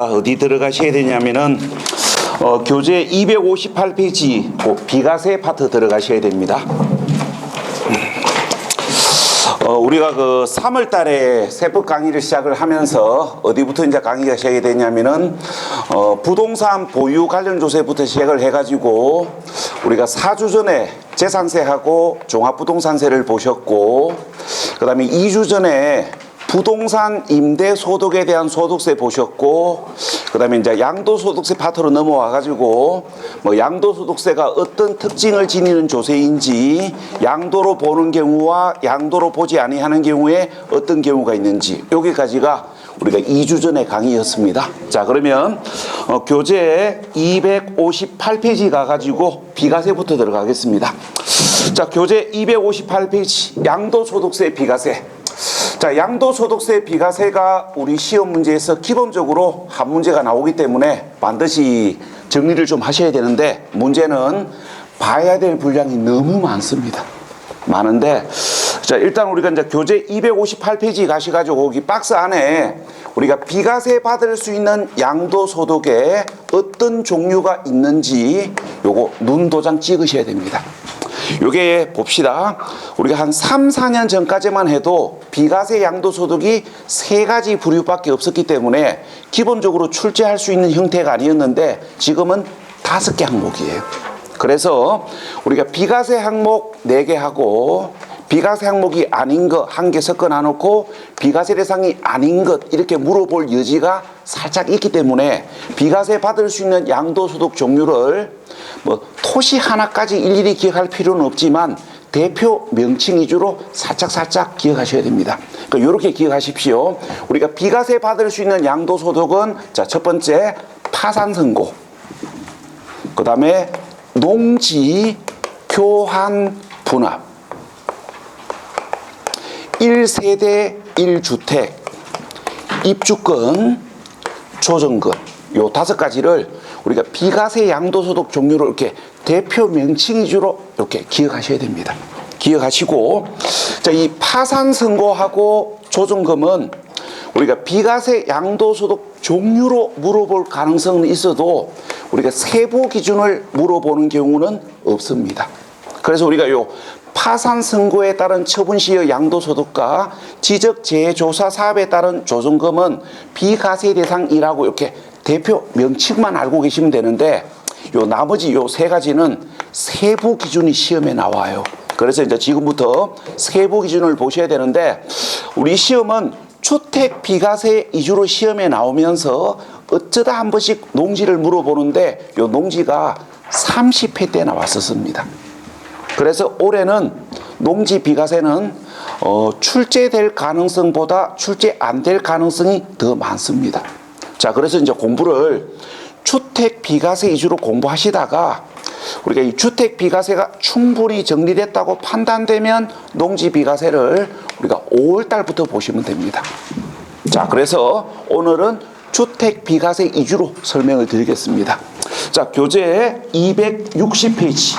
어디 들어가셔야 되냐면은 교재 258페이지 비과세 파트 들어가셔야 됩니다. 우리가 그 3월 달에 세법 강의를 시작을 하면서 어디부터 이제 강의가 시작이 되냐면은 부동산 보유 관련 조세부터 시작을 해가지고 우리가 4주 전에 재산세하고 종합부동산세를 보셨고, 그 다음에 2주 전에 부동산 임대 소득에 대한 소득세 보셨고, 그 다음에 이제 양도소득세 파트로 넘어와 가지고 양도소득세가 어떤 특징을 지니는 조세인지, 양도로 보는 경우와 양도로 보지 아니하는 경우에 어떤 경우가 있는지, 여기까지가 우리가 2주 전에 강의였습니다. 자, 그러면 교재 258페이지 가가지고 비과세부터 들어가겠습니다. 자, 교재 258페이지 양도소득세 비과세. 자, 양도소득세 비과세가 우리 시험 문제에서 기본적으로 한 문제가 나오기 때문에 반드시 정리를 좀 하셔야 되는데, 문제는 봐야 될 분량이 너무 많습니다. 많은데, 자, 일단 우리가 이제 교재 258페이지 가셔가지고 거기 박스 안에 우리가 비과세 받을 수 있는 양도소득에 어떤 종류가 있는지 요거 눈도장 찍으셔야 됩니다. 요게 봅시다. 우리가 한 3, 4년 전까지만 해도 비과세 양도소득이 3가지 부류밖에 없었기 때문에 기본적으로 출제할 수 있는 형태가 아니었는데, 지금은 5개 항목이에요. 그래서 우리가 비과세 항목 4개 하고 비과세 항목이 아닌 것 1개 섞어 놔놓고 비과세 대상이 아닌 것 이렇게 물어볼 여지가 살짝 있기 때문에 비과세 받을 수 있는 양도소득 종류를 토시 하나까지 일일이 기억할 필요는 없지만 대표 명칭 위주로 살짝 기억하셔야 됩니다. 그러니까 이렇게 기억하십시오. 우리가 비과세 받을 수 있는 양도소득은, 자, 첫 번째 파산선고, 그 다음에 농지 교환 분합, 1세대 1주택, 입주권, 조정권, 요 5가지를 우리가 비과세 양도소득 종류로 이렇게 대표 명칭 위주로 이렇게 기억하셔야 됩니다. 기억하시고, 자, 이 파산선고하고 조정금은 우리가 비과세 양도소득 종류로 물어볼 가능성은 있어도 우리가 세부 기준을 물어보는 경우는 없습니다. 그래서 우리가 요 파산선고에 따른 처분시의 양도소득과 지적재조사 사업에 따른 조정금은 비과세 대상이라고 이렇게 대표 명칭만 알고 계시면 되는데, 요 나머지 요 3가지는 세부 기준이 시험에 나와요. 그래서 이제 지금부터 세부 기준을 보셔야 되는데, 우리 시험은 주택 비과세 위주로 시험에 나오면서 어쩌다 한 번씩 농지를 물어보는데, 요 농지가 30회 때 나왔었습니다. 그래서 올해는 농지 비과세는 출제될 가능성보다 출제 안 될 가능성이 더 많습니다. 자, 그래서 이제 공부를 주택 비과세 위주로 공부하시다가 우리가 이 주택 비과세가 충분히 정리됐다고 판단되면 농지 비과세를 우리가 5월 달부터 보시면 됩니다. 자, 그래서 오늘은 주택 비과세 위주로 설명을 드리겠습니다. 자, 교재 260페이지.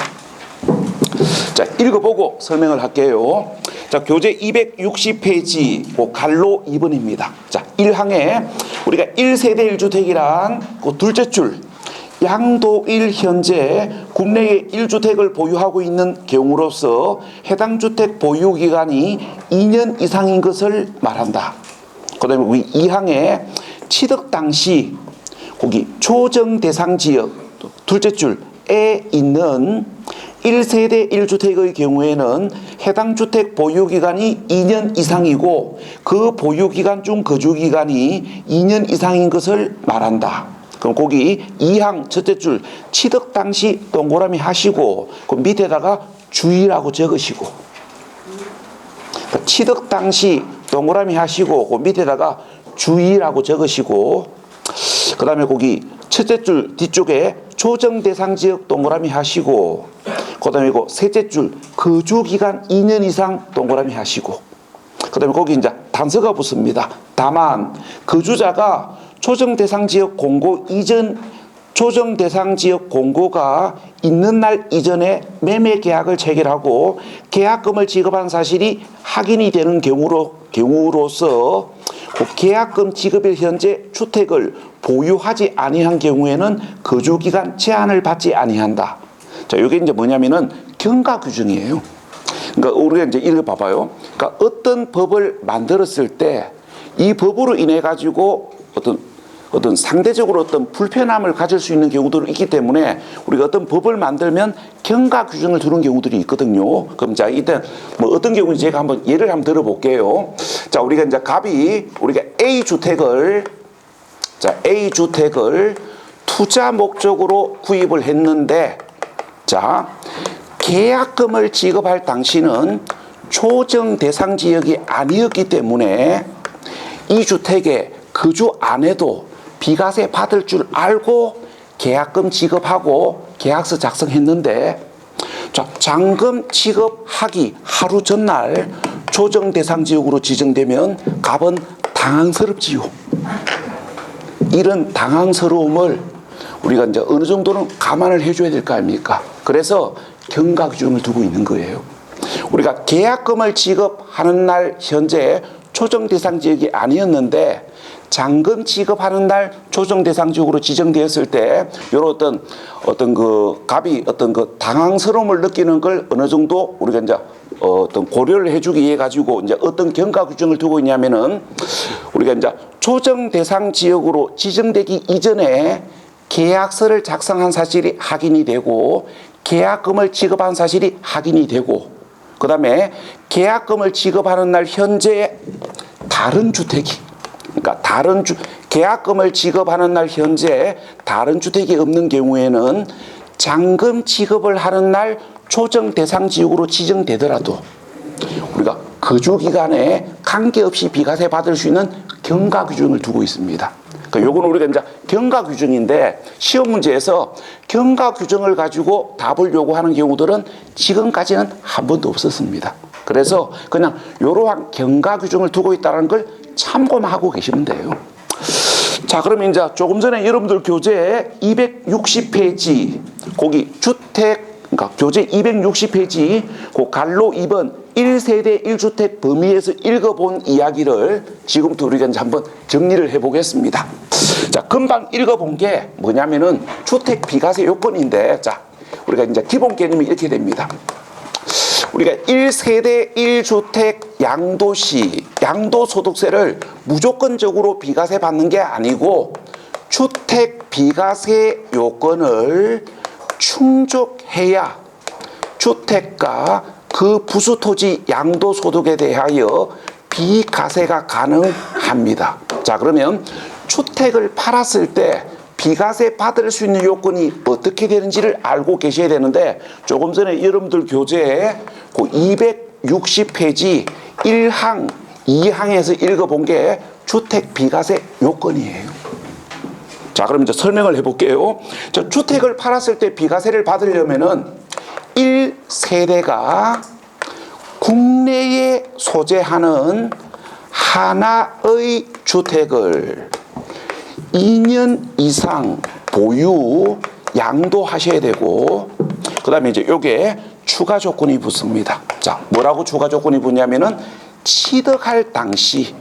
자, 읽어보고 설명을 할게요. 자, 교재 260페이지 갈로 2번입니다. 자, 1항에 우리가 1세대 1주택이란 그 둘째 줄, 양도일 현재 국내에 1주택을 보유하고 있는 경우로서 해당 주택 보유 기간이 2년 이상인 것을 말한다. 그 다음에 우리 2항에 취득 당시 거기 조정 대상 지역 둘째 줄에 있는 1세대 1주택의 경우에는 해당 주택 보유기간이 2년 이상이고 그 보유기간 중 거주기간이 2년 이상인 것을 말한다. 그럼 거기 2항 첫째 줄 취득 당시 동그라미 하시고 그 밑에다가 주의라고 적으시고, 취득 당시 동그라미 하시고 그 밑에다가 주의라고 적으시고, 그 다음에 거기 첫째 줄 뒤쪽에 조정 대상 지역 동그라미 하시고, 그 다음에 셋째 줄 거주기간 2년 이상 동그라미 하시고, 그 다음에 거기 이제 단서가 붙습니다. 다만 거주자가 조정 대상 지역 공고 이전, 조정 대상 지역 공고가 있는 날 이전에 매매 계약을 체결하고 계약금을 지급한 사실이 확인이 되는 경우로서 그 계약금 지급일 현재 주택을 보유하지 아니한 경우에는 거주기간 제한을 받지 아니한다. 자, 이게 이제 뭐냐면은 경과 규정이에요. 그러니까 우리가 이제 이거 봐봐요. 그러니까 어떤 법을 만들었을 때 이 법으로 인해 가지고 어떤 상대적으로 어떤 불편함을 가질 수 있는 경우들이 있기 때문에 우리가 어떤 법을 만들면 경과 규정을 두는 경우들이 있거든요. 그럼 자, 일단 뭐 어떤 경우인지 제가 한번 예를 한번 들어볼게요. 자, 우리가 이제 우리가 A 주택을 투자 목적으로 구입을 했는데, 자, 계약금을 지급할 당시는 조정 대상 지역이 아니었기 때문에 이 주택에 거주 안 해도 비과세 받을 줄 알고 계약금 지급하고 계약서 작성했는데, 자, 잔금 지급하기 하루 전날 조정 대상 지역으로 지정되면 갑은 당황스럽지요. 이런 당황스러움을 우리가 이제 어느 정도는 감안을 해줘야 될 거 아닙니까? 그래서 경과 규정을 두고 있는 거예요. 우리가 계약금을 지급하는 날 현재 조정 대상 지역이 아니었는데 잔금 지급하는 날 조정 대상 지역으로 지정되었을 때 이런 어떤 그 갑이 어떤 그 당황스러움을 느끼는 걸 어느 정도 우리가 이제 어떤 고려를 해주기 위해 가지고 이제 어떤 경과 규정을 두고 있냐면은 우리가 이제 조정 대상 지역으로 지정되기 이전에 계약서를 작성한 사실이 확인이 되고 계약금을 지급한 사실이 확인이 되고, 그 다음에 계약금을 지급하는 날 현재 다른 주택이, 그러니까 계약금을 지급하는 날 현재 다른 주택이 없는 경우에는 잔금 지급을 하는 날 조정 대상 지역으로 지정되더라도 우리가 거주 기간에 관계없이 비과세 받을 수 있는 경과 규정을 두고 있습니다. 그러니까 요거는 우리가 이제 경과 규정인데 시험 문제에서 경과 규정을 가지고 답을 요구하는 경우들은 지금까지는 한 번도 없었습니다. 그래서 그냥 이러한 경과 규정을 두고 있다는 걸 참고만 하고 계시면 돼요. 자, 그러면 이제 조금 전에 여러분들 교재 260페이지 거기 주택, 그러니까 교재 260페이지 그 갈로 2번 1세대 1주택 범위에서 읽어본 이야기를 지금부터 우리가 이제 한번 정리를 해보겠습니다. 자, 금방 읽어본 게 뭐냐면은 주택 비과세 요건인데, 자, 우리가 이제 기본 개념이 이렇게 됩니다. 우리가 1세대 1주택 양도시, 양도소득세를 무조건적으로 비과세 받는 게 아니고 주택 비과세 요건을 충족해야 주택과 그 부수 토지 양도소득에 대하여 비과세가 가능합니다. 자, 그러면 주택을 팔았을 때 비과세 받을 수 있는 요건이 어떻게 되는지를 알고 계셔야 되는데, 조금 전에 여러분들 교재에 그 260페이지 1항, 2항에서 읽어본 게 주택 비과세 요건이에요. 자, 그럼 이제 설명을 해볼게요. 자, 주택을 팔았을 때 비과세를 받으려면은 1세대가 국내에 소재하는 하나의 주택을 2년 이상 보유, 양도하셔야 되고, 그 다음에 이제 요게 추가 조건이 붙습니다. 자, 뭐라고 추가 조건이 붙냐면은 취득할 당시,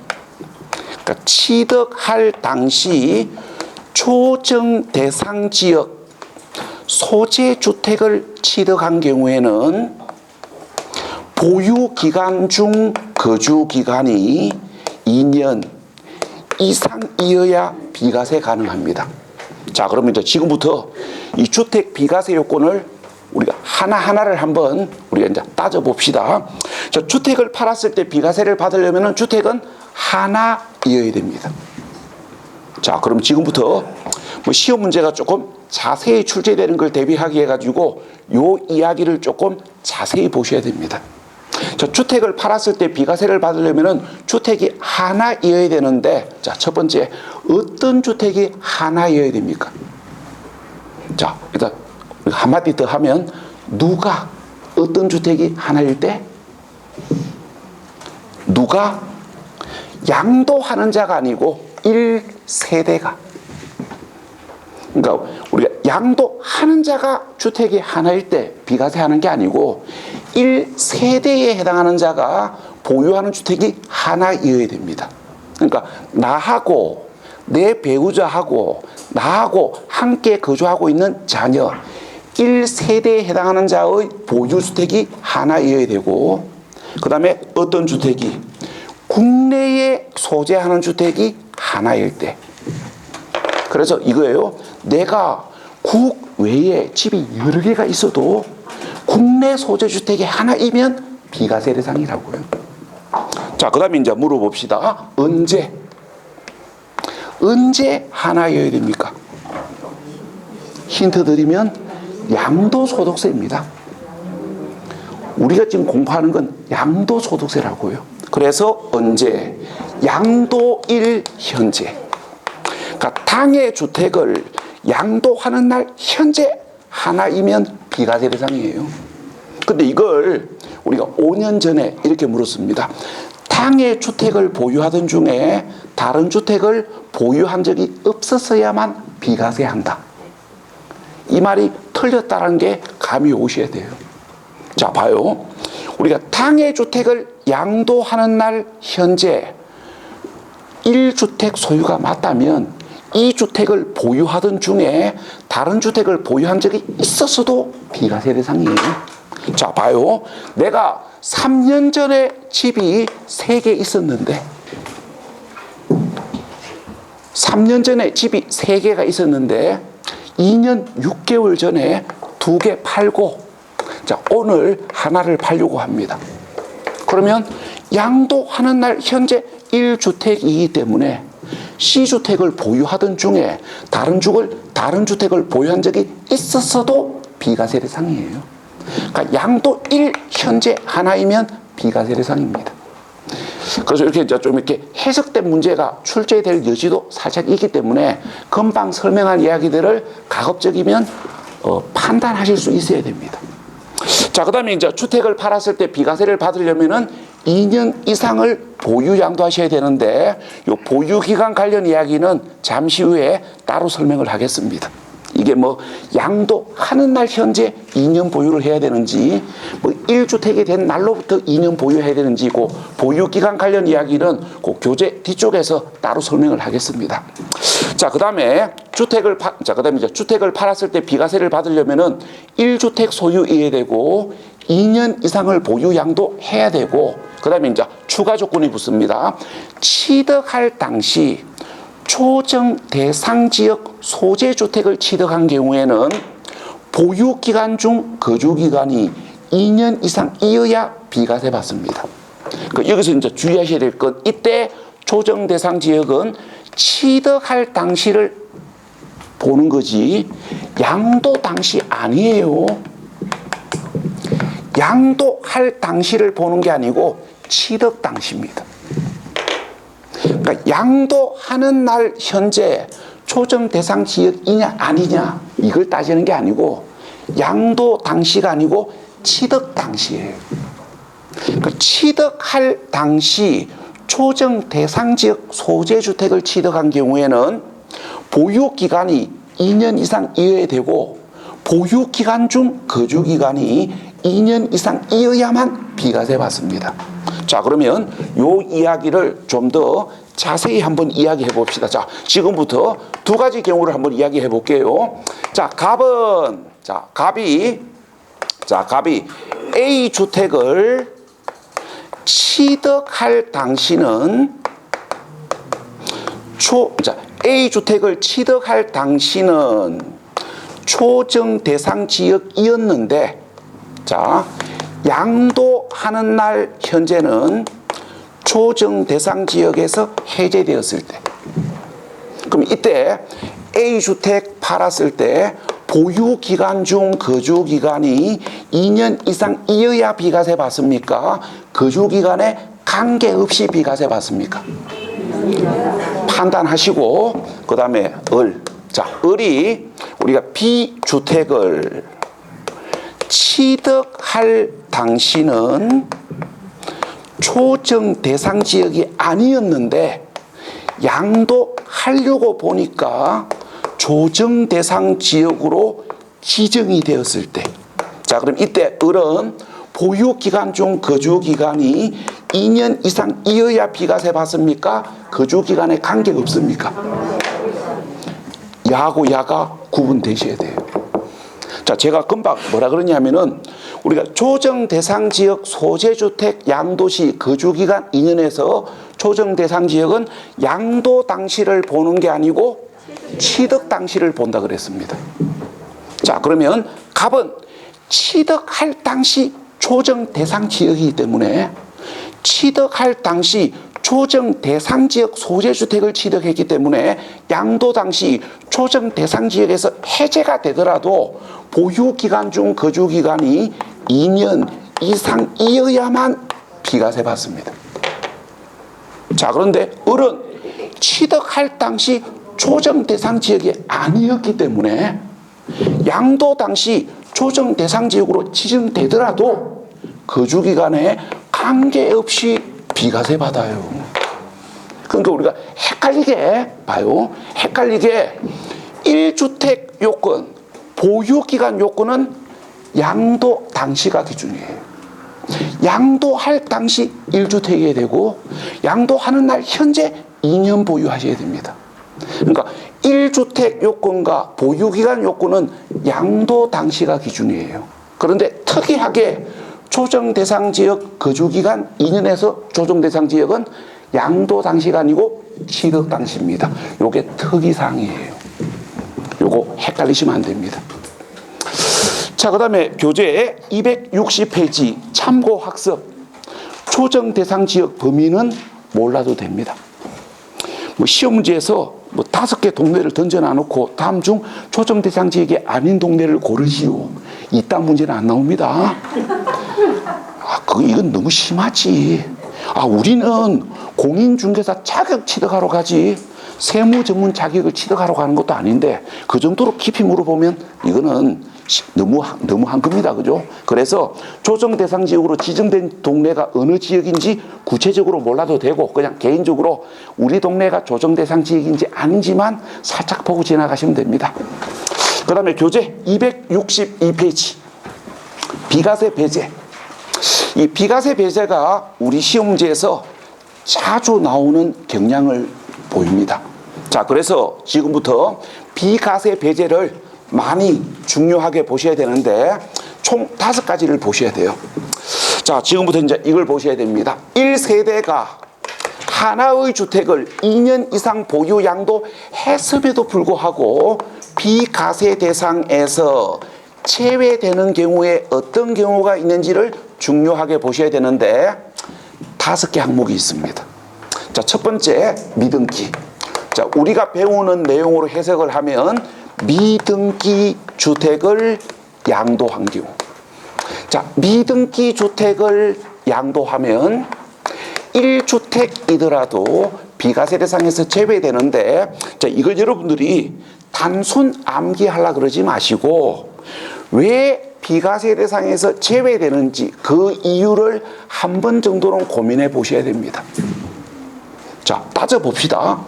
그러니까 취득할 당시 조정 대상 지역 소재 주택을 취득한 경우에는 보유 기간 중 거주 기간이 2년 이상이어야 비과세 가능합니다. 자, 그러면 이제 지금부터 이 주택 비과세 요건을 우리가 하나하나를 한번 우리가 이제 따져봅시다. 자, 주택을 팔았을 때 비과세를 받으려면 주택은 하나이어야 됩니다. 자, 그럼 지금부터 뭐 시험 문제가 조금 자세히 출제되는 걸 대비하기 해가지고 요 이야기를 조금 자세히 보셔야 됩니다. 자, 주택을 팔았을 때 비과세를 받으려면 주택이 하나이어야 되는데, 자, 첫 번째, 어떤 주택이 하나이어야 됩니까? 자, 일단 한마디 더 하면 누가 어떤 주택이 하나일 때? 누가 양도하는 자가 아니고 1세대가, 그러니까 우리가 양도하는 자가 주택이 하나일 때 비과세하는 게 아니고 1세대에 해당하는 자가 보유하는 주택이 하나이어야 됩니다. 그러니까 나하고 내 배우자하고 나하고 함께 거주하고 있는 자녀 1세대에 해당하는 자의 보유주택이 하나여야 되고, 그 다음에 어떤 주택이 국내에 소재하는 주택이 하나일 때. 그래서 이거예요. 내가 국외에 집이 여러 개가 있어도 국내 소재 주택이 하나이면 비과세 대상이라고요. 자, 그 다음에 이제 물어봅시다. 언제 하나여야 됩니까? 힌트 드리면 양도소득세입니다. 우리가 지금 공부하는 건 양도소득세라고요. 그래서 언제? 양도일 현재. 그러니까 당해 주택을 양도하는 날 현재 하나이면 비과세 대상이에요. 근데 이걸 우리가 5년 전에 이렇게 물었습니다. 당해 주택을 보유하던 중에 다른 주택을 보유한 적이 없었어야만 비과세한다. 이 말이 틀렸다는 게 감이 오셔야 돼요. 자, 봐요. 우리가 당해 주택을 양도하는 날 현재 1주택 소유가 맞다면 이 주택을 보유하던 중에 다른 주택을 보유한 적이 있었어도 비과세 대상이에요. 자, 봐요. 내가 3년 전에 집이 3개 있었는데 3년 전에 집이 3개가 있었는데 2년 6개월 전에 2개 팔고, 자, 오늘 하나를 팔려고 합니다. 그러면 양도하는 날 현재 1주택이기 때문에 C주택을 보유하던 중에 다른 주택을 보유한 적이 있었어도 비과세 대상이에요. 그러니까 양도 1 현재 하나이면 비과세 대상입니다. 그래서 이렇게 좀 이렇게 해석된 문제가 출제될 여지도 살짝 있기 때문에 금방 설명한 이야기들을 가급적이면 판단하실 수 있어야 됩니다. 자, 그 다음에 이제 주택을 팔았을 때 비과세를 받으려면은 2년 이상을 보유 양도하셔야 되는데, 요 보유기간 관련 이야기는 잠시 후에 따로 설명을 하겠습니다. 이게 뭐 양도하는 날 현재 2년 보유를 해야 되는지, 뭐 1주택이 된 날로부터 2년 보유해야 되는지, 그 보유기간 관련 이야기는 그 교재 뒤쪽에서 따로 설명을 하겠습니다. 자, 그 다음에 주택을 팔았을 때 비과세를 받으려면은 1주택 소유해야 되고 2년 이상을 보유 양도해야 되고, 그 다음에 이제 추가 조건이 붙습니다. 취득할 당시 초정 대상 지역 소재 주택을 취득한 경우에는 보유 기간 중 거주 기간이 2년 이상이어야 비과세 받습니다. 여기서 이제 주의하셔야 될 건, 이때 조정 대상 지역은 취득할 당시를 보는 거지 양도 당시 아니에요. 양도할 당시를 보는 게 아니고 취득 당시입니다. 그러니까 양도하는 날 현재 조정 대상 지역이냐 아니냐 이걸 따지는 게 아니고 양도 당시가 아니고 취득 당시예요. 그러니까 취득할 당시 조정 대상 지역 소재 주택을 취득한 경우에는 보유 기간이 2년 이상이어야 되고 보유 기간 중 거주 기간이 2년 이상이어야만 비과세 받습니다. 자, 그러면 요 이야기를 좀 더 자세히 한번 이야기해 봅시다. 자, 지금부터 두 가지 경우를 한번 이야기해 볼게요. 자, 갑이 A 주택을 취득할 당시는 A 주택을 취득할 당시는 초정 대상 지역이었는데, 자, 양도하는 날 현재는 초정 대상 지역에서 해제되었을 때, 그럼 이때 A 주택 팔았을 때 보유 기간 중 거주 기간이 2년 이상이어야 비과세 받습니까? 거주 기간에 관계없이 비과세 받습니까? 판단하시고, 그 다음에 을이 우리가 B 주택을 취득할 당시는 초정 대상 지역이 아니었는데 양도하려고 보니까 조정 대상 지역으로 지정이 되었을 때, 자, 그럼 이때 을은 보유 기간 중 거주 기간이 2년 이상이어야 비과세 받습니까? 거주 기간에 관계가 없습니까? 야하고 야가 구분되셔야 돼요. 자, 제가 금방 뭐라 그러냐면은 우리가 조정 대상 지역 소재주택 양도시 거주기간 2년에서 조정 대상 지역은 양도 당시를 보는 게 아니고 취득 당시를 본다 그랬습니다. 자, 그러면 갑은 취득할 당시 조정 대상 지역이기 때문에 취득할 당시 조정 대상 지역 소재주택을 취득했기 때문에 양도 당시 조정 대상 지역에서 해제가 되더라도 보유기간 중 거주기간이 2년 이상이어야만 비과세 받습니다. 자, 그런데 을은 취득할 당시 조정 대상 지역이 아니었기 때문에 양도 당시 조정 대상 지역으로 지정되더라도 거주기간에 관계없이 비과세 받아요. 그러니까 우리가 헷갈리게 봐요. 헷갈리게 1주택 요건, 보유기간 요건은 양도 당시가 기준이에요. 양도할 당시 1주택이 되고 양도하는 날 현재 2년 보유하셔야 됩니다. 그러니까 1주택 요건과 보유기간 요건은 양도 당시가 기준이에요. 그런데 특이하게 조정대상지역 거주기간 2년에서 조정대상지역은 양도 당시가 아니고 취득 당시입니다. 요게 특이사항이에요. 요거 헷갈리시면 안 됩니다. 자, 그 다음에 교재 260페이지 참고학습. 조정대상지역 범위는 몰라도 됩니다. 뭐 시험 문제에서 뭐 5개 동네를 던져놔놓고 다음 중 조정대상지역이 아닌 동네를 고르시오. 이딴 문제는 안 나옵니다. 이건 너무 심하지. 우리는 공인중개사 자격 취득하러 가지 세무 전문 자격을 취득하러 가는 것도 아닌데 그 정도로 깊이 물어보면 이거는 너무한 겁니다. 그죠? 그래서 조정 대상 지역으로 지정된 동네가 어느 지역인지 구체적으로 몰라도 되고 그냥 개인적으로 우리 동네가 조정 대상 지역인지 아닌지만 살짝 보고 지나가시면 됩니다. 그 다음에 교재 262페이지 비과세 배제. 이 비과세 배제가 우리 시험 문제에서 자주 나오는 경향을 보입니다. 자, 그래서 지금부터 비과세 배제를 많이 중요하게 보셔야 되는데 총 5가지를 보셔야 돼요. 자, 지금부터 이제 이걸 보셔야 됩니다. 1세대가 하나의 주택을 2년 이상 보유 양도했음에도 불구하고 비과세 대상에서 제외되는 경우에 어떤 경우가 있는지를 중요하게 보셔야 되는데 5개 항목이 있습니다. 자, 첫 번째 미등기. 자, 우리가 배우는 내용으로 해석을 하면 미등기 주택을 양도한 경우. 자, 미등기 주택을 양도하면 1주택이더라도 비과세 대상에서 제외되는데, 자, 이걸 여러분들이 단순 암기하려고 그러지 마시고 왜 비과세 대상에서 제외되는지 그 이유를 한 번 정도는 고민해 보셔야 됩니다. 자, 따져봅시다.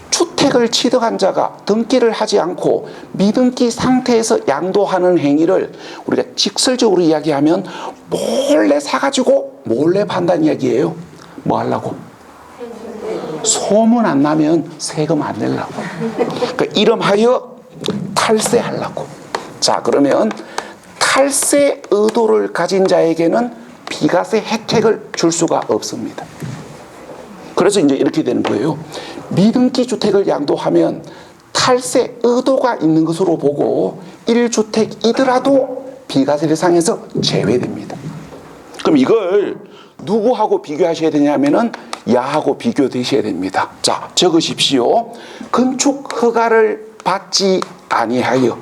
주택을 취득한 자가 등기를 하지 않고 미등기 상태에서 양도하는 행위를 우리가 직설적으로 이야기하면 몰래 사가지고 몰래 판다는 이야기예요. 뭐 하려고? 소문 안 나면 세금 안 내려고. 그러니까 이름하여 탈세하려고. 자, 그러면 탈세 의도를 가진 자에게는 비과세 혜택을 줄 수가 없습니다. 그래서 이제 이렇게 되는 거예요. 미등기 주택을 양도하면 탈세 의도가 있는 것으로 보고 1주택이더라도 비과세 대상에서 제외됩니다. 그럼 이걸 누구하고 비교하셔야 되냐면은 야하고 비교되셔야 됩니다. 자, 적으십시오. 건축 허가를 받지 아니하여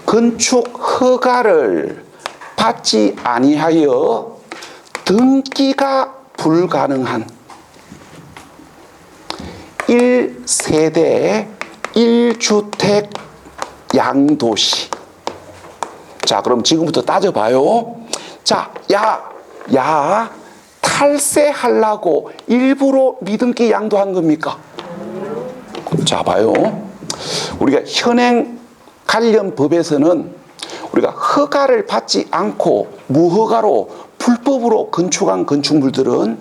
건축 허가를 받지 아니하여 등기가 불가능한 1세대 1주택 양도시. 자, 그럼 지금부터 따져봐요. 자, 야, 탈세하려고 일부러 미등기 양도한 겁니까? 자, 봐요. 우리가 현행 관련 법에서는 우리가 허가를 받지 않고 무허가로 불법으로 건축한 건축물들은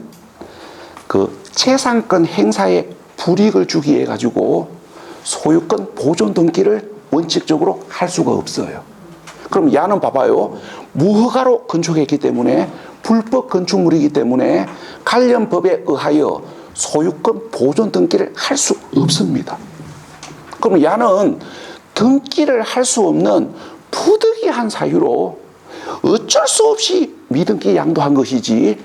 그 재산권 행사에 불이익을 주기 위해 가지고 소유권 보존 등기를 원칙적으로 할 수가 없어요. 그럼 야는 봐봐요. 무허가로 건축했기 때문에 불법 건축물이기 때문에 관련 법에 의하여 소유권 보존 등기를 할 수 없습니다. 그럼 야는 등기를 할 수 없는 부득이한 사유로 어쩔 수 없이 미등기 양도한 것이지,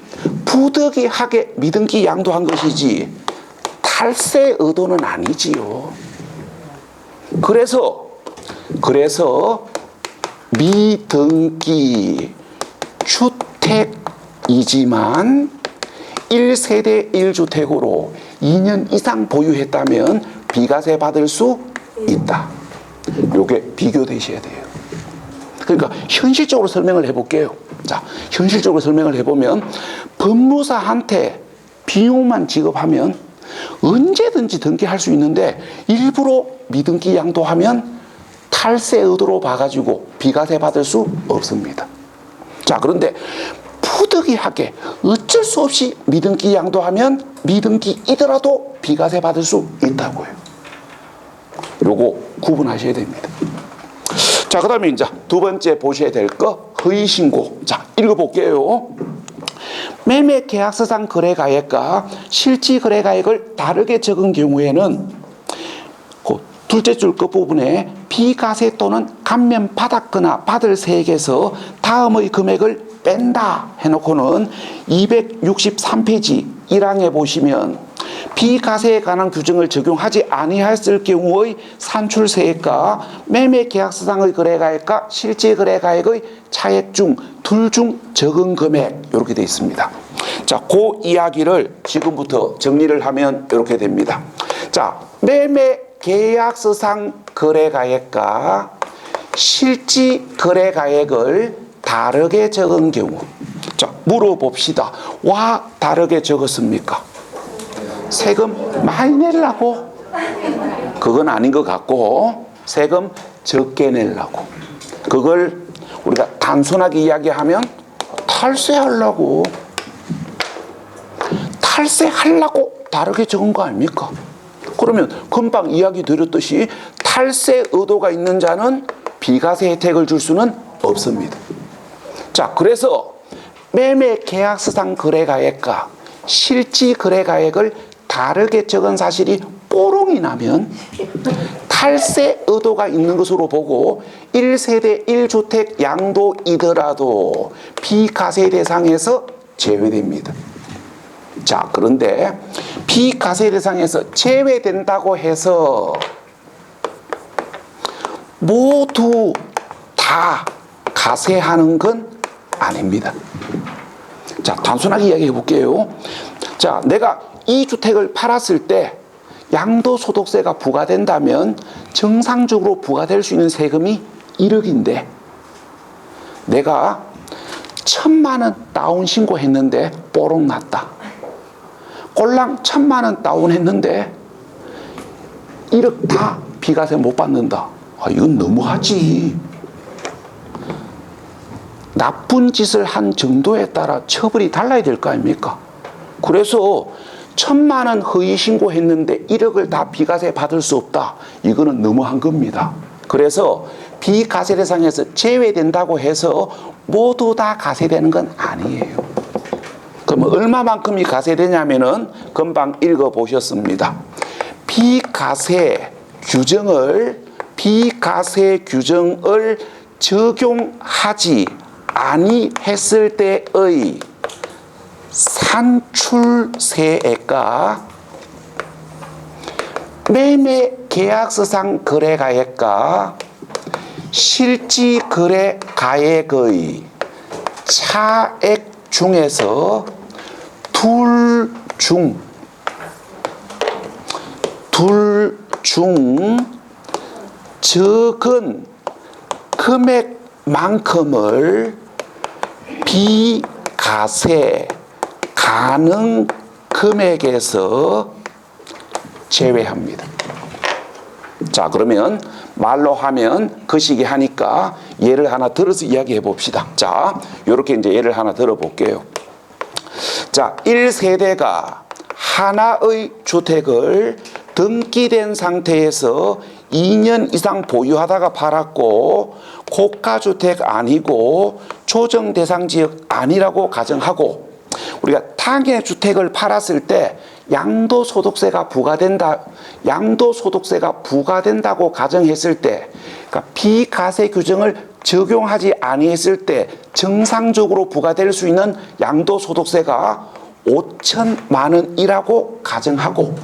부득이하게 미등기 양도한 것이지 탈세 의도는 아니지요. 그래서 미등기 주택이지만 1세대 1주택으로 2년 이상 보유했다면 비과세 받을 수 있다. 요게 비교되셔야 돼요. 그러니까 현실적으로 설명을 해볼게요. 자, 현실적으로 설명을 해보면 법무사한테 비용만 지급하면 언제든지 등기할 수 있는데 일부러 미등기 양도하면 탈세 의도로 봐가지고 비과세 받을 수 없습니다. 자, 그런데 부득이하게 어쩔 수 없이 미등기 양도하면 미등기이더라도 비과세 받을 수 있다고요. 요거 구분하셔야 됩니다. 자, 그 다음에 이제 두 번째 보셔야 될 거 허위신고. 자, 읽어볼게요. 매매계약서상 거래가액과 실지거래가액을 다르게 적은 경우에는 그 둘째 줄 끝부분에 비과세 또는 감면받았거나 받을 세액에서 다음의 금액을 뺀다 해놓고는 263페이지 1항에 보시면 비과세에 관한 규정을 적용하지 아니했을 경우의 산출세액과 매매계약서상의 거래가액과 실제거래가액의 차액 중 둘 중 적은 금액 이렇게 되어 있습니다. 자, 그 이야기를 지금부터 정리를 하면 이렇게 됩니다. 자, 매매계약서상 거래가액과 실지거래가액을 다르게 적은 경우, 자, 물어봅시다. 와 다르게 적었습니까? 세금 많이 내려고? 그건 아닌 것 같고 세금 적게 내려고. 그걸 우리가 단순하게 이야기하면 탈세하려고 다르게 적은 거 아닙니까? 그러면 금방 이야기 드렸듯이 탈세 의도가 있는 자는 비과세 혜택을 줄 수는 없습니다. 자, 그래서 매매계약서상 거래가액과 실지거래가액을 다르게 적은 사실이 뽀롱이 나면 탈세 의도가 있는 것으로 보고 1세대 1주택 양도이더라도 비과세 대상에서 제외됩니다. 자, 그런데 비과세 대상에서 제외된다고 해서 모두 다 과세하는 건 아닙니다. 자, 단순하게 이야기해 볼게요. 자, 내가 이 주택을 팔았을 때 양도소득세가 부과된다면 정상적으로 부과될 수 있는 세금이 1억인데 내가 1,000만 원 다운 신고했는데 뽀록 났다. 꼴랑 1,000만 원 다운했는데 1억 다 비과세 못 받는다. 아, 이건 너무하지. 나쁜 짓을 한 정도에 따라 처벌이 달라야 될 거 아닙니까? 그래서 1,000만 원 허위 신고했는데 1억을 다 비과세 받을 수 없다. 이거는 너무한 겁니다. 그래서 비과세 대상에서 제외된다고 해서 모두 다 과세되는 건 아니에요. 그럼 얼마만큼이 과세되냐면은 금방 읽어보셨습니다. 비과세 규정을 적용하지 아니했을 때의 산출세액과 매매계약서상 거래가액과 실지거래가액의 차액 중에서 둘 중 적은 금액만큼을 비과세 가능 금액에서 제외합니다. 자, 그러면 말로 하면 거시기 하니까 예를 하나 들어서 이야기해 봅시다. 자, 요렇게 이제 예를 하나 들어볼게요. 자, 1세대가 하나의 주택을 등기된 상태에서 2년 이상 보유하다가 팔았고 고가주택 아니고 조정 대상 지역 아니라고 가정하고, 우리가 당해주택을 팔았을 때 양도소득세가 부과된다고 가정했을 때, 그러니까 비과세 규정을 적용하지 아니했을 때 정상적으로 부과될 수 있는 양도소득세가 5천만 원이라고 가정하고,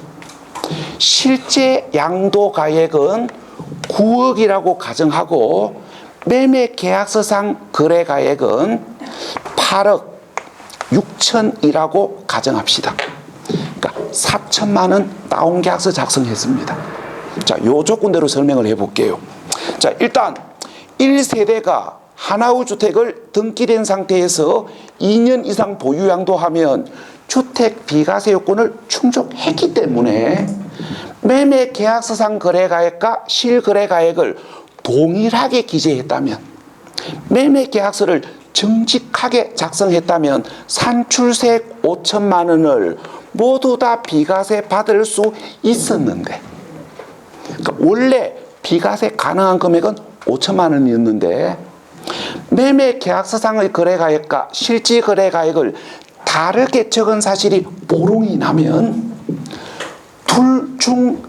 실제 양도가액은 9억이라고 가정하고 매매계약서상 거래가액은 8억 6천이라고 가정합시다. 그러니까 4천만 원 다운계약서 작성했습니다. 자, 요 조건대로 설명을 해볼게요. 자, 일단 1세대가 하나의 주택을 등기된 상태에서 2년 이상 보유 양도하면 주택 비과세 요건을 충족했기 때문에 매매계약서상 거래가액과 실거래가액을 동일하게 기재했다면, 매매계약서를 정직하게 작성했다면 산출세액 5천만 원을 모두 다 비과세 받을 수 있었는데, 그러니까 원래 비과세 가능한 금액은 5천만 원이었는데 매매계약서상의 거래가액과 실제 거래가액을 다르게 적은 사실이 보롱이 나면 둘 중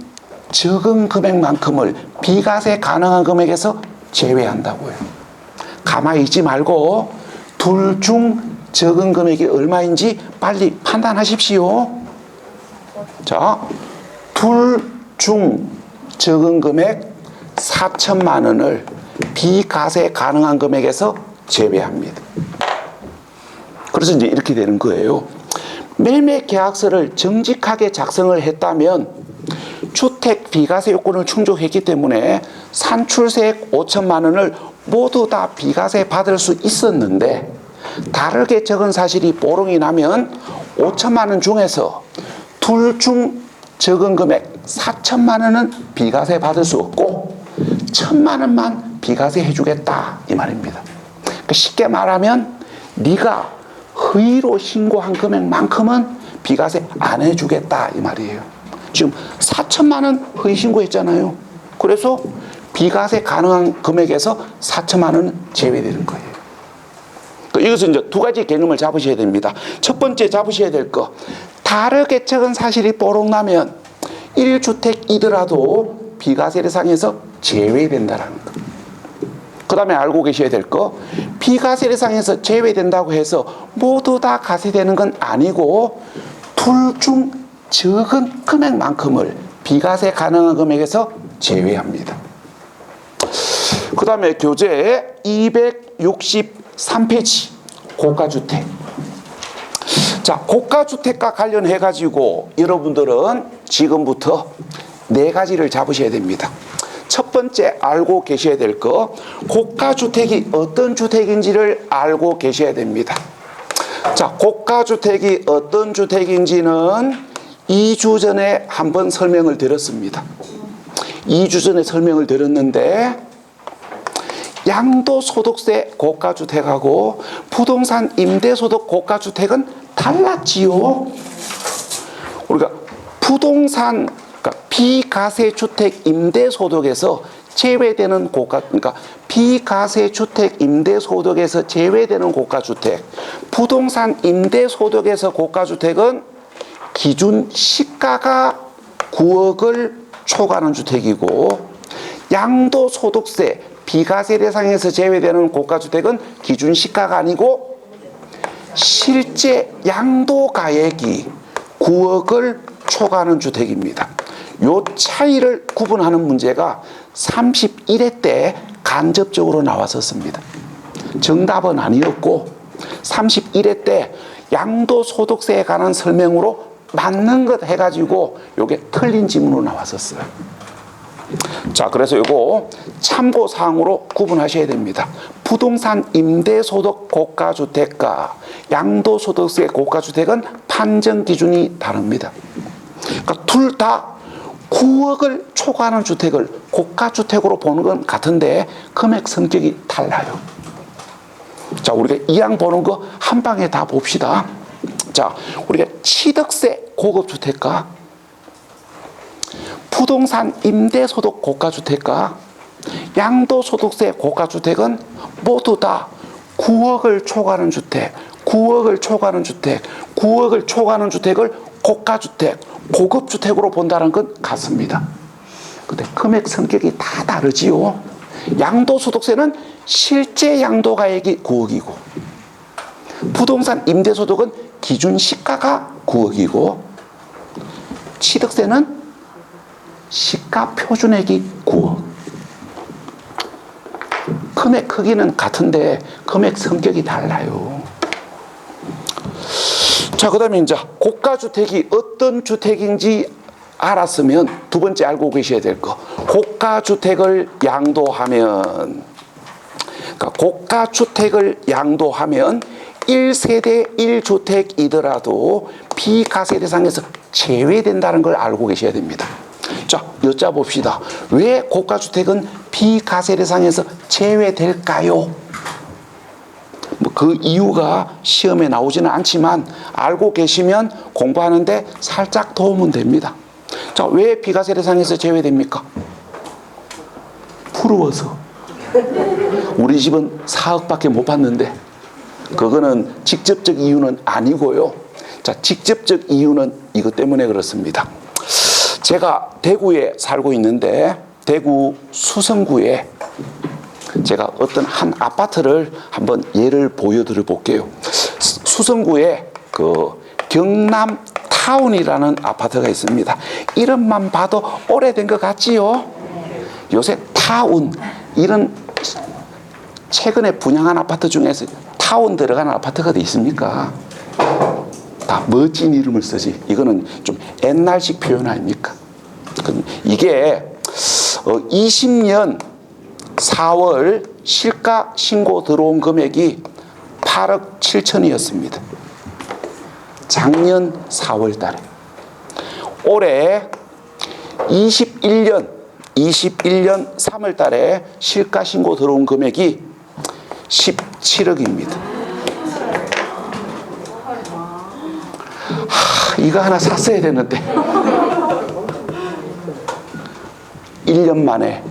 적은 금액만큼을 비과세 가능한 금액에서 제외한다고요. 가만히 있지 말고 둘 중 적은 금액이 얼마인지 빨리 판단하십시오. 자, 둘 중 적은 금액 4천만 원을 비과세 가능한 금액에서 제외합니다. 그래서 이제 이렇게 되는 거예요. 매매계약서를 정직하게 작성을 했다면 주택 비과세 요건을 충족했기 때문에 산출세액 5천만 원을 모두 다 비과세 받을 수 있었는데, 다르게 적은 사실이 보롱이 나면 5천만 원 중에서 둘 중 적은 금액 4천만 원은 비과세 받을 수 없고 1천만 원만 비과세 해주겠다 이 말입니다. 그러니까 쉽게 말하면 네가 허위로 신고한 금액만큼은 비과세 안 해주겠다 이 말이에요. 지금 4천만 원 허위 신고했잖아요. 그래서 비과세 가능한 금액에서 4천만 원은 제외되는 거예요. 이것은 이제 두 가지 개념을 잡으셔야 됩니다. 첫 번째 잡으셔야 될 거, 다르게 적은 사실이 뽀록 나면 1주택이더라도 비과세 대상에서 제외된다는 거. 그 다음에 알고 계셔야 될 거, 비과세 대상에서 제외된다고 해서 모두 다 과세되는 건 아니고 둘 중 적은 금액만큼을 비과세 가능한 금액에서 제외합니다. 그 다음에 교재 263페이지 고가주택. 자, 고가주택과 관련해 가지고 여러분들은 지금부터 네 가지를 잡으셔야 됩니다. 첫 번째 알고 계셔야 될 거, 고가주택이 어떤 주택인지를 알고 계셔야 됩니다. 자, 고가주택이 어떤 주택인지는 2주 전에 한번 설명을 드렸습니다. 2주 전에 설명을 드렸는데, 양도소득세 고가주택하고 부동산 임대소득 고가주택은 달랐지요. 우리가 부동산, 그러니까 비과세주택 임대소득에서 제외되는 그러니까 비과세주택 임대소득에서 제외되는 고가주택, 부동산 임대소득에서 고가주택은 기준 시가가 9억을 초과하는 주택이고, 양도소득세 비과세 대상에서 제외되는 고가주택은 기준 시가가 아니고 실제 양도가액이 9억을 초과하는 주택입니다. 요 차이를 구분하는 문제가 31회 때 간접적으로 나왔었습니다. 정답은 아니었고 31회 때 양도소득세에 관한 설명으로 맞는 것 해가지고 요게 틀린 지문으로 나왔었어요. 자, 그래서 요거 참고사항으로 구분하셔야 됩니다. 부동산 임대소득 고가주택과 양도소득세 고가주택은 판정 기준이 다릅니다. 그러니까 둘 다 9억을 초과하는 주택을 고가주택으로 보는 건 같은데 금액 성격이 달라요. 자, 우리가 이왕 보는 거 한 방에 다 봅시다. 자, 우리가 취득세 고급주택과 부동산 임대소득 고가주택과 양도소득세 고가주택은 모두 다 9억을 초과하는 주택, 9억을 초과하는 주택, 9억을 초과하는 주택을 고가주택, 고급주택으로 본다는 건 같습니다. 근데 금액 성격이 다 다르지요. 양도소득세는 실제 양도가액이 9억이고 부동산 임대소득은 기준 시가가 9억이고 취득세는 시가 표준액이 9억. 금액 크기는 같은데 금액 성격이 달라요. 자, 그 다음에 이제 고가주택이 어떤 주택인지 알았으면 두 번째 알고 계셔야 될 거. 고가주택을 양도하면, 그러니까 고가주택을 양도하면 1세대 1주택이더라도 비과세 대상에서 제외된다는 걸 알고 계셔야 됩니다. 자, 여쭤봅시다. 왜 고가주택은 비과세 대상에서 제외될까요? 뭐 그 이유가 시험에 나오지는 않지만 알고 계시면 공부하는데 살짝 도움은 됩니다. 자, 왜 비과세 대상에서 제외됩니까? 부러워서. 우리 집은 4억밖에 못 받는데 그거는 직접적 이유는 아니고요. 자, 직접적 이유는 이것 때문에 그렇습니다. 제가 대구에 살고 있는데 대구 수성구에 제가 어떤 한 아파트를 한번 예를 보여드려 볼게요. 수성구에 그 경남타운이라는 아파트가 있습니다. 이름만 봐도 오래된 것 같지요? 요새 타운, 이런 최근에 분양한 아파트 중에서 타운 들어가는 아파트가 어디 있습니까? 다 멋진 이름을 쓰지. 이거는 좀 옛날식 표현 아닙니까? 이게 20년 4월 실가 신고 들어온 금액이 8억 7천이었습니다. 작년 4월 달에. 올해 21년 3월 달에 실가 신고 들어온 금액이 17억입니다. 이거 하나 샀어야 되는데 1년 만에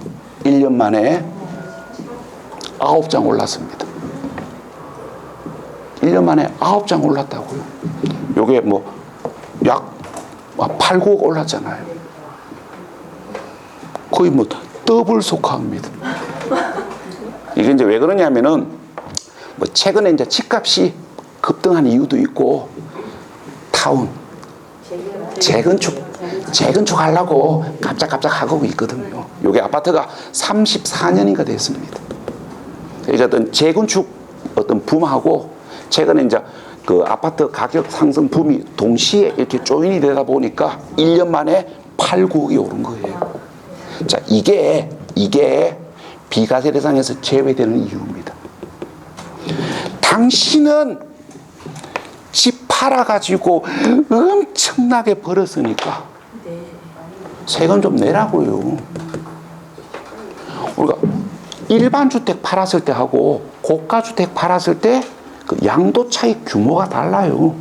9장 올랐습니다. 1년 만에 9장 올랐다고요. 요게 뭐 약 8, 9억 올랐잖아요. 거의 뭐 더블 속하입니다. 이게 이제 왜 그러냐면은 뭐 최근에 이제 집값이 급등한 이유도 있고 타운 재건축 하려고 깜짝깜짝 하고 있거든요. 요게 아파트가 34년인가 됐습니다. 이제 어떤 재건축 어떤 붐하고 최근에 이제 그 아파트 가격 상승 붐이 동시에 이렇게 조인이 되다 보니까 1년 만에 8, 9억이 오른 거예요. 자, 이게 비과세 대상에서 제외되는 이유입니다. 당신은 집 팔아가지고 엄청나게 벌었으니까 세금 좀 내라고요. 우리가 일반 주택 팔았을 때 하고 고가 주택 팔았을 때 그 양도 차익 규모가 달라요.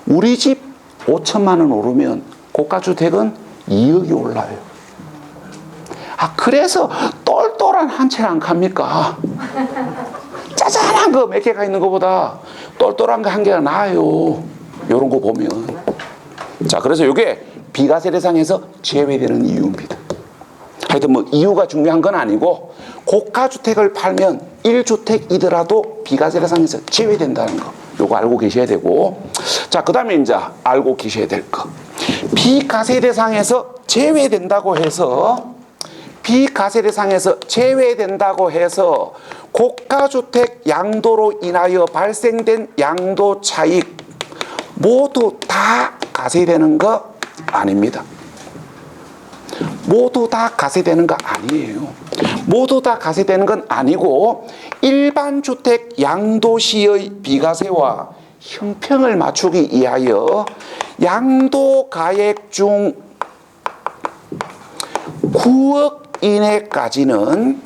우리 집 5천만 원 오르면 고가 주택은 2억이 올라요. 아, 그래서 똘똘한 한 채를 안 갑니까? 짜잘한 거 몇 개가 있는 것보다 똘똘한 거 한 개가 나아요. 요런 거 보면. 자, 그래서 이게 비과세 대상에서 제외되는 이유입니다. 하여튼 뭐 이유가 중요한 건 아니고 고가주택을 팔면 1주택이더라도 비과세 대상에서 제외된다는 거. 요거 알고 계셔야 되고. 자, 그 다음에 이제 알고 계셔야 될 거. 비과세 대상에서 제외된다고 해서 고가주택 양도로 인하여 발생된 양도 차익 모두 다 과세되는 거 아닙니다. 모두 다 과세되는 거 아니에요. 모두 다 과세되는 건 아니고 일반 주택 양도 시의 비과세와 형평을 맞추기 위하여 양도 가액 중 9억 이내까지는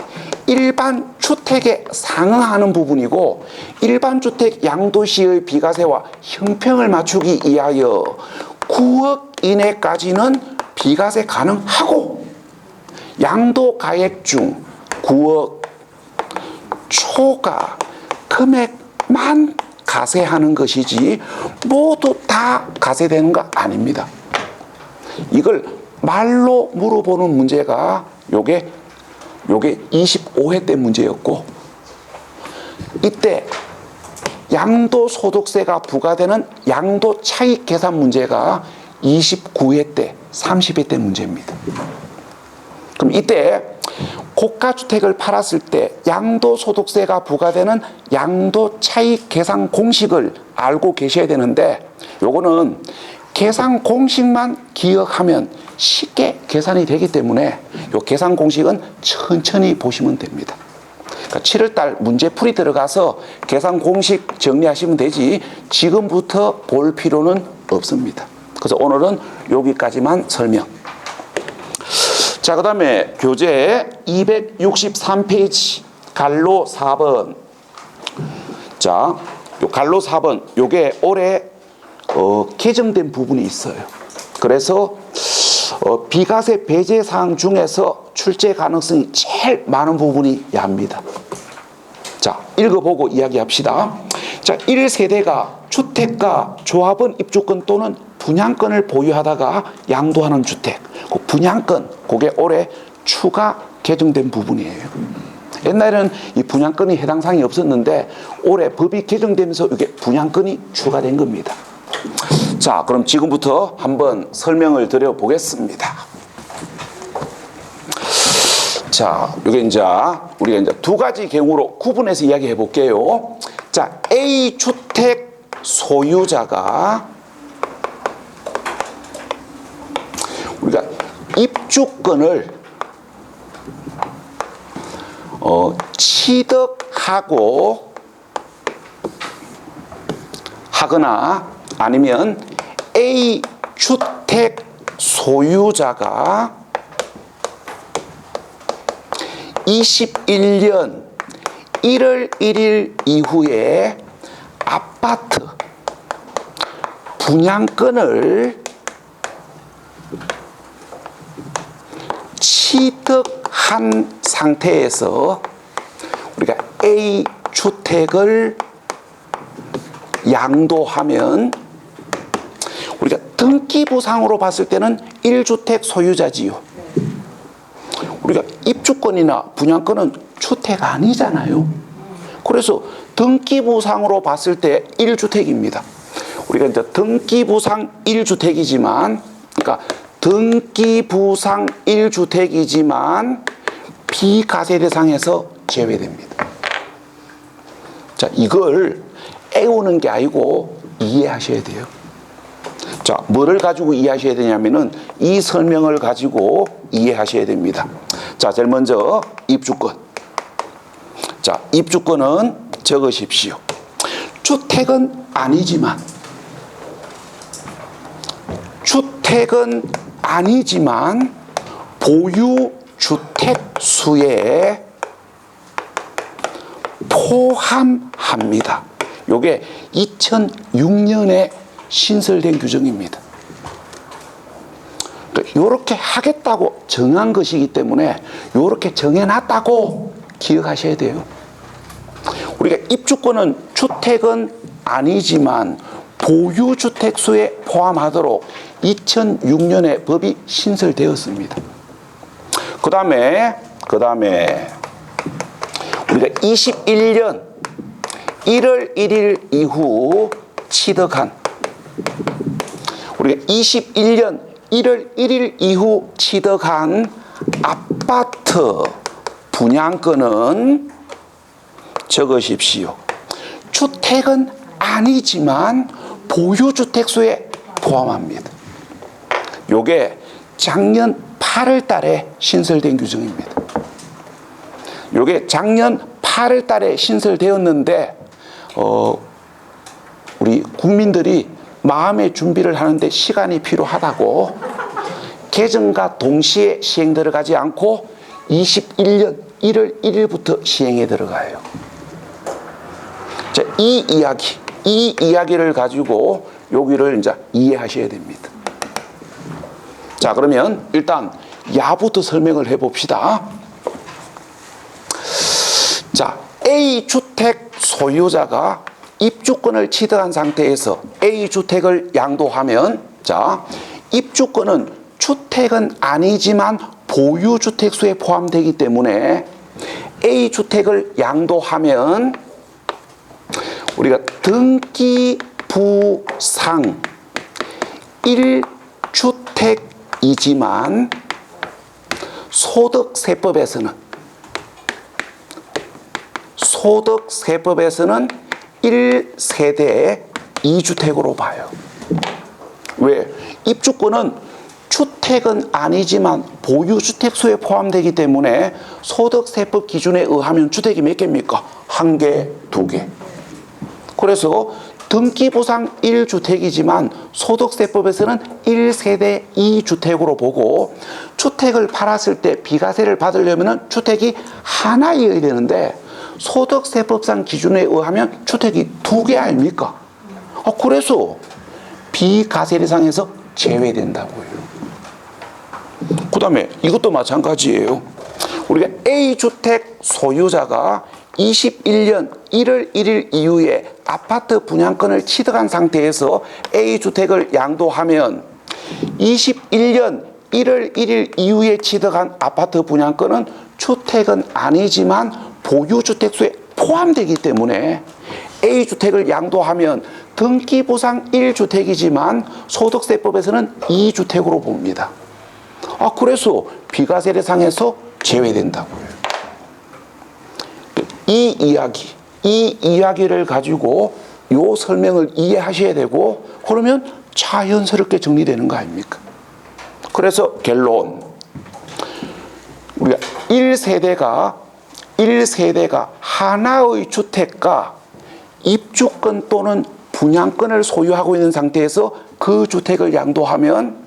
일반 주택에 상응하는 부분이고 일반 주택 양도 시의 비과세와 형평을 맞추기 위하여 9억 이내까지는 비과세 가능하고 양도가액 중 9억 초과 금액만 가세하는 것이지 모두 다 가세되는 거 아닙니다. 이걸 말로 물어보는 문제가 요게 25회 때 문제였고, 이때 양도소득세가 부과되는 양도차익 계산 문제가 29회 때 30회 때 문제입니다. 그럼 이때 고가주택을 팔았을 때 양도소득세가 부과되는 양도차익 계산 공식을 알고 계셔야 되는데, 요거는 계산 공식만 기억하면 쉽게 계산이 되기 때문에 요 계산 공식은 천천히 보시면 됩니다. 그러니까 7월달 문제풀이 들어가서 계산 공식 정리하시면 되지 지금부터 볼 필요는 없습니다. 그래서 오늘은 여기까지만 설명. 자, 그 다음에 교재 263페이지 갈로 4번. 자, 요 갈로 4번 요게 올해 개정된 부분이 있어요. 그래서 비과세 배제 사항 중에서 출제 가능성이 제일 많은 부분이 야입니다. 자, 읽어보고 이야기합시다. 자, 1세대가 주택가 조합원 입주권 또는 분양권을 보유하다가 양도하는 주택, 그 분양권, 그게 올해 추가 개정된 부분이에요. 옛날에는 이 분양권이 해당 사항이 없었는데 올해 법이 개정되면서 이게 분양권이 추가된 겁니다. 자, 그럼 지금부터 한번 설명을 드려보겠습니다. 자, 이게 이제 우리가 이제 두 가지 경우로 구분해서 이야기해 볼게요. 자, A 주택 소유자가 우리가 입주권을 취득하고 하거나 아니면 A 주택 소유자가 21년 1월 1일 이후에 아파트 분양권을 취득한 상태에서 우리가 A 주택을 양도하면 우리가 등기부상으로 봤을 때는 1주택 소유자지요. 우리가 입주권이나 분양권은 주택 아니잖아요. 그래서 등기부상으로 봤을 때 1주택입니다. 우리가 이제 등기부상 1주택이지만, 그러니까 등기부상 1주택이지만 비과세 대상에서 제외됩니다. 자, 이걸 애우는 게 아니고 이해하셔야 돼요. 자, 뭐를 가지고 이해하셔야 되냐면은 이 설명을 가지고 이해하셔야 됩니다. 자, 제일 먼저 입주권. 자, 입주권은 적으십시오. 주택은 아니지만 보유 주택 수에 포함합니다. 요게 2006년에 신설된 규정입니다. 이렇게 하겠다고 정한 것이기 때문에 이렇게 정해놨다고 기억하셔야 돼요. 우리가 입주권은 주택은 아니지만 보유주택 수에 포함하도록 2006년에 법이 신설되었습니다. 그 다음에 우리가 21년 1월 1일 이후 취득한, 우리가 21년 1월 1일 이후 취득한 아파트 분양권은 적으십시오. 주택은 아니지만 보유주택수에 포함합니다. 요게 작년 8월 달에 신설된 규정입니다. 요게 작년 8월 달에 신설되었는데 우리 국민들이 마음의 준비를 하는데 시간이 필요하다고 개정과 동시에 시행 들어가지 않고 21년 1월 1일부터 시행에 들어가요. 자, 이 이야기를 가지고 여기를 이제 이해하셔야 됩니다. 자, 그러면 일단 야부터 설명을 해봅시다. 자, A주택 소유자가 입주권을 취득한 상태에서 A주택을 양도하면, 자, 입주권은 주택은 아니지만 보유주택수에 포함되기 때문에 A주택을 양도하면 우리가 등기부상 1주택이지만 소득세법에서는 1세대 2주택으로 봐요. 왜? 입주권은 주택은 아니지만 보유주택수에 포함되기 때문에 소득세법 기준에 의하면 주택이 몇 개입니까? 1개, 2개. 그래서 등기부상 1주택이지만 소득세법에서는 1세대 2주택으로 보고, 주택을 팔았을 때 비과세를 받으려면 주택이 하나여야 되는데 소득세법상 기준에 의하면 주택이 2개 아닙니까? 그래서 비과세 대상에서 제외된다고요. 그 다음에 이것도 마찬가지예요. 우리가 A주택 소유자가 21년 1월 1일 이후에 아파트 분양권을 취득한 상태에서 A주택을 양도하면 21년 1월 1일 이후에 취득한 아파트 분양권은 주택은 아니지만 보유주택수에 포함되기 때문에 A주택을 양도하면 등기부상 1주택이지만 소득세법에서는 2주택으로 봅니다. 그래서 비과세 대상에서 제외된다고요. 이 이야기를 가지고 요 설명을 이해하셔야 되고, 그러면 자연스럽게 정리되는 거 아닙니까? 그래서 결론, 우리가 1세대가 하나의 주택과 입주권 또는 분양권을 소유하고 있는 상태에서 그 주택을 양도하면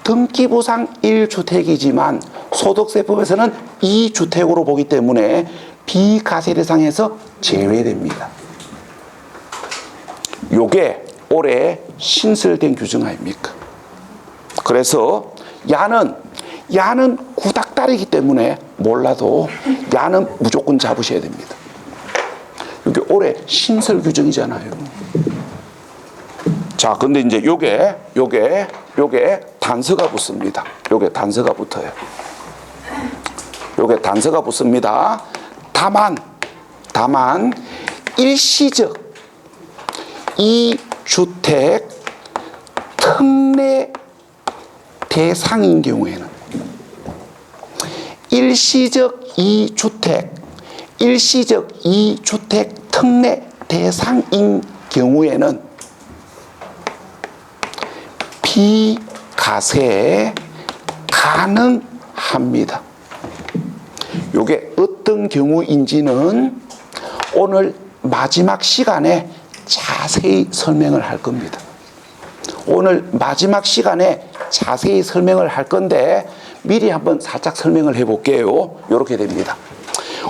등기부상 1주택이지만 소득세법에서는 2주택으로 보기 때문에 비과세 대상에서 제외됩니다. 요게 올해 신설된 규정 아닙니까? 그래서 야는 구닥다리이기 때문에 몰라도 야는 무조건 잡으셔야 됩니다. 이게 올해 신설 규정이잖아요. 자, 근데 이제 요게 단서가 붙습니다. 요게 단서가 붙어요. 요게 단서가 붙습니다. 다만 일시적 이 주택 특례 대상인 경우에는, 일시적 이 주택 특례 대상인 경우에는 비과세 가능합니다. 요게 어떤 경우인지는 오늘 마지막 시간에 자세히 설명을 할 겁니다. 오늘 마지막 시간에 자세히 설명을 할 건데 미리 한번 살짝 설명을 해볼게요. 이렇게 됩니다.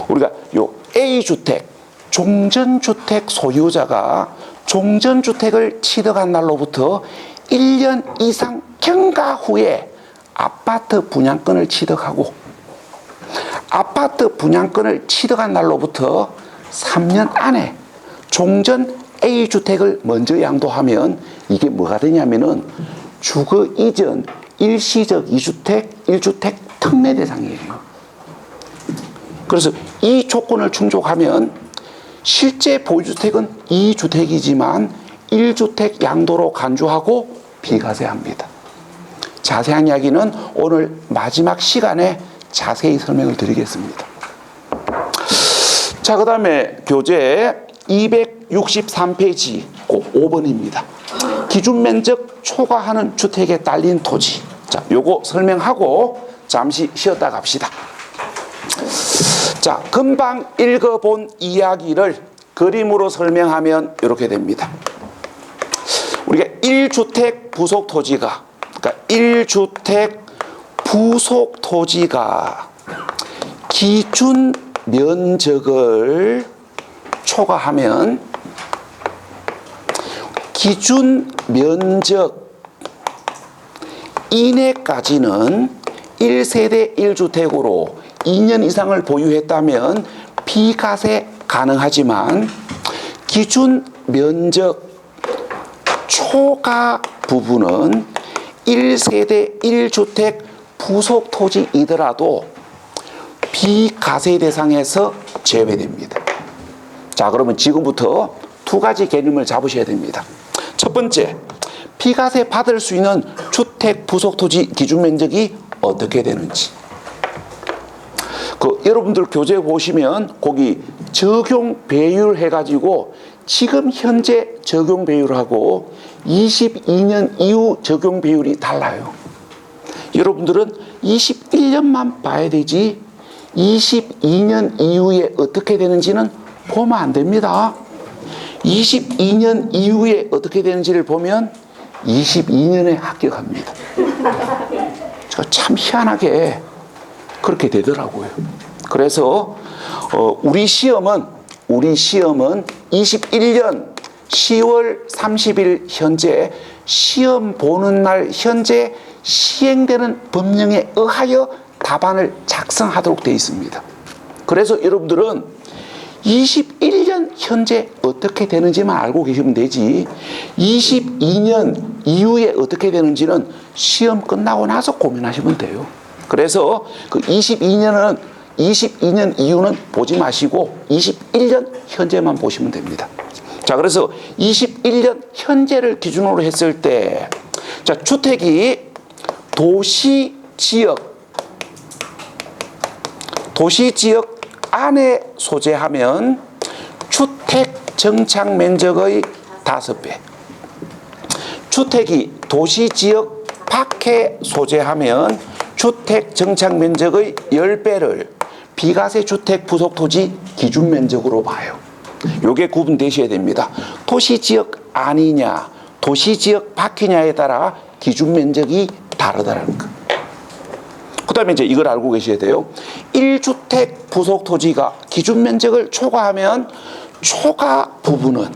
우리가 요 A주택, 종전주택 소유자가 종전주택을 취득한 날로부터 1년 이상 경과 후에 아파트 분양권을 취득하고, 아파트 분양권을 취득한 날로부터 3년 안에 종전 A주택을 먼저 양도하면 이게 뭐가 되냐면은 주거 이전 일시적 1주택 특례 대상이에요. 그래서 이 조건을 충족하면 실제 보유주택은 2주택이지만 1주택 양도로 간주하고 비과세합니다. 자세한 이야기는 오늘 마지막 시간에 자세히 설명을 드리겠습니다. 자, 그 다음에 교재 263페이지 5번입니다. 기준 면적 초과하는 주택에 딸린 토지. 자, 요거 설명하고 잠시 쉬었다 갑시다. 자, 금방 읽어본 이야기를 그림으로 설명하면 이렇게 됩니다. 우리가 1주택 부속 토지가, 그러니까 1주택 부속 토지가 기준 면적을 초과하면 기준 면적 이내까지는 1세대 1주택으로 2년 이상을 보유했다면 비과세 가능하지만 기준 면적 초과 부분은 1세대 1주택 부속 토지이더라도 비과세 대상에서 제외됩니다. 자, 그러면 지금부터 두 가지 개념을 잡으셔야 됩니다. 첫 번째, 비과세 받을 수 있는 주택 부속 토지 기준 면적이 어떻게 되는지. 여러분들 교재 보시면 거기 적용 배율 해가지고 지금 현재 적용 배율하고 22년 이후 적용 배율이 달라요. 여러분들은 21년만 봐야 되지 22년 이후에 어떻게 되는지는 보면 안 됩니다. 22년 이후에 어떻게 되는지를 보면 22년에 합격합니다. 참 희한하게 그렇게 되더라고요. 그래서 우리 시험은 21년 10월 30일 현재 시험 보는 날 현재 시행되는 법령에 의하여 답안을 작성하도록 되어 있습니다. 그래서 여러분들은 21년 현재 어떻게 되는지만 알고 계시면 되지 22년 이후에 어떻게 되는지는 시험 끝나고 나서 고민하시면 돼요. 그래서 그 22년 이후는 보지 마시고 21년 현재만 보시면 됩니다. 자, 그래서 21년 현재를 기준으로 했을 때, 자, 주택이 도시 지역 안에 소재하면 주택 정착 면적의 5배. 주택이 도시 지역 밖에 소재하면 주택 정착 면적의 10배를 비과세 주택 부속 토지 기준 면적으로 봐요. 요게 구분되셔야 됩니다. 도시 지역 아니냐, 도시 지역 밖이냐에 따라 기준 면적이 다르다는 거. 그 다음에 이제 이걸 알고 계셔야 돼요. 1주택 부속 토지가 기준 면적을 초과하면 초과 부분은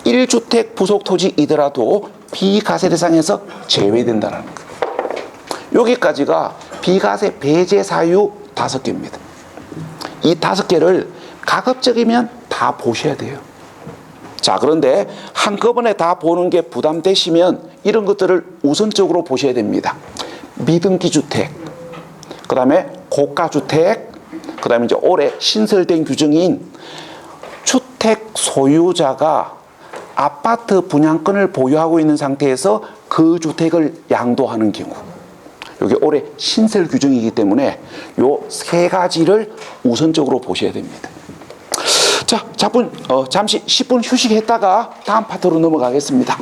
1주택 부속 토지이더라도 비과세 대상에서 제외된다는 거. 여기까지가 비과세 배제 사유 5개입니다. 이 5개를 가급적이면 다 보셔야 돼요. 자, 그런데 한꺼번에 다 보는 게 부담되시면 이런 것들을 우선적으로 보셔야 됩니다. 미등기 주택, 그 다음에 고가주택, 그 다음에 이제 올해 신설된 규정인 주택 소유자가 아파트 분양권을 보유하고 있는 상태에서 그 주택을 양도하는 경우. 이게 올해 신설 규정이기 때문에 요 3가지를 우선적으로 보셔야 됩니다. 자, 잠시 10분 휴식했다가 다음 파트로 넘어가겠습니다.